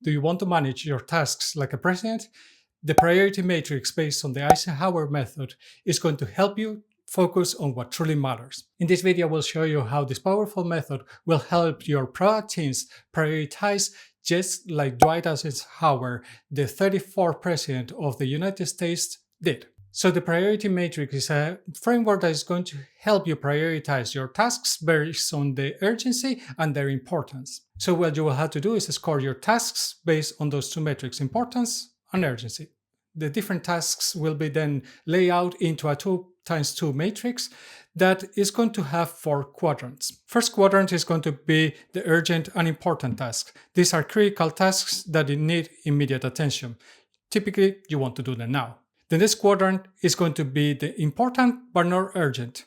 Do you want to manage your tasks like a president? The priority matrix based on the Eisenhower method is going to help you focus on what truly matters. In this video, we'll show you how this powerful method will help your product teams prioritize, just like Dwight Eisenhower, the 34th president of the United States, did. So the priority matrix is a framework that is going to help you prioritize your tasks based on the urgency and their importance. So what you will have to do is score your tasks based on those two metrics, importance and urgency. The different tasks will be then laid out into a 2x2 matrix that is going to have 4 quadrants. First quadrant is going to be the urgent and important tasks. These are critical tasks that need immediate attention. Typically, you want to do them now. The next quadrant is going to be the important but not urgent.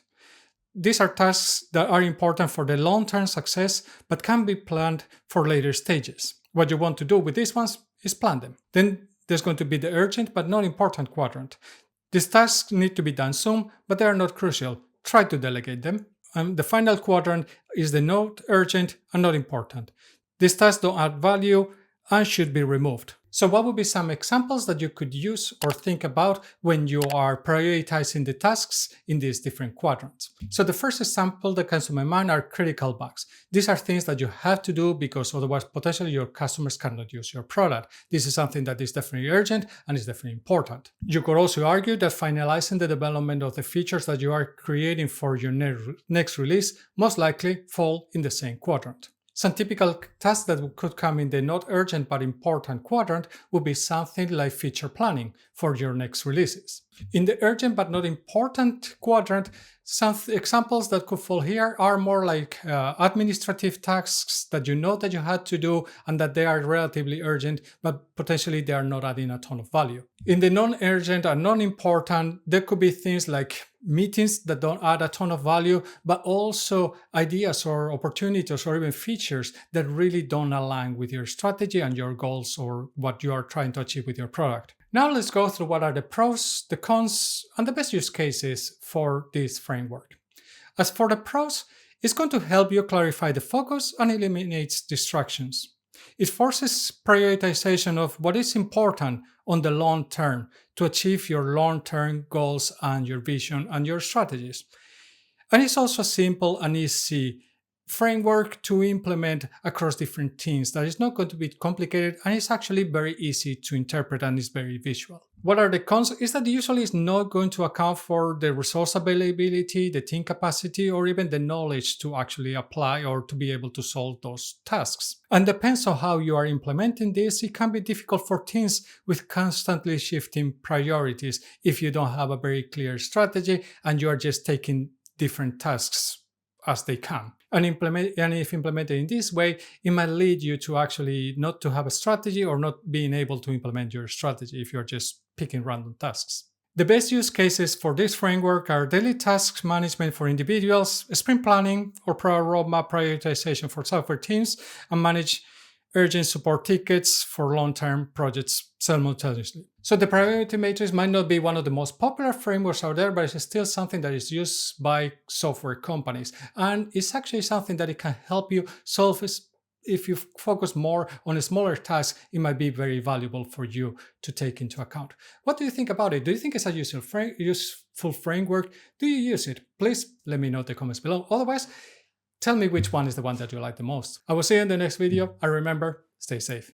These are tasks that are important for the long-term success but can be planned for later stages. What you want to do with these ones is plan them. Then there's going to be the urgent but not important quadrant. These tasks need to be done soon, but they are not crucial. Try to delegate them. And the final quadrant is the not urgent and not important. These tasks don't add value and should be removed. So what would be some examples that you could use or think about when you are prioritizing the tasks in these different quadrants? So the first example that comes to my mind are critical bugs. These are things that you have to do because otherwise potentially your customers cannot use your product. This is something that is definitely urgent and is definitely important. You could also argue that finalizing the development of the features that you are creating for your next release most likely fall in the same quadrant. Some typical tasks that could come in the not urgent but important quadrant would be something like feature planning for your next releases. In the urgent but not important quadrant, some examples that could fall here are more like administrative tasks that you know that you had to do and that they are relatively urgent, but potentially they are not adding a ton of value. In the non-urgent and non-important, there could be things like meetings that don't add a ton of value, but also ideas or opportunities or even features that really don't align with your strategy and your goals or what you are trying to achieve with your product. Now let's go through what are the pros, the cons, and the best use cases for this framework. As for the pros, it's going to help you clarify the focus and eliminates distractions. It forces prioritization of what is important on the long term to achieve your long-term goals and your vision and your strategies. And it's also a simple and easy framework to implement across different teams that is not going to be complicated and it's actually very easy to interpret and is very visual. What are the cons? Is that usually it's not going to account for the resource availability, the team capacity, or even the knowledge to actually apply or to be able to solve those tasks. And depends on how you are implementing this, it can be difficult for teams with constantly shifting priorities if you don't have a very clear strategy and you are just taking different tasks as they come. And if implemented in this way, it might lead you to actually not to have a strategy or not being able to implement your strategy if you're just picking random tasks. The best use cases for this framework are daily task management for individuals, sprint planning or roadmap prioritization for software teams, and manage urgent support tickets for long-term projects simultaneously. So the priority matrix might not be one of the most popular frameworks out there, but it's still something that is used by software companies. And it's actually something that it can help you solve. If you focus more on a smaller task, it might be very valuable for you to take into account. What do you think about it? Do you think it's a useful framework? Do you use it? Please let me know in the comments below. Otherwise, tell me which one is the one that you like the most. I will see you in the next video, and remember, stay safe.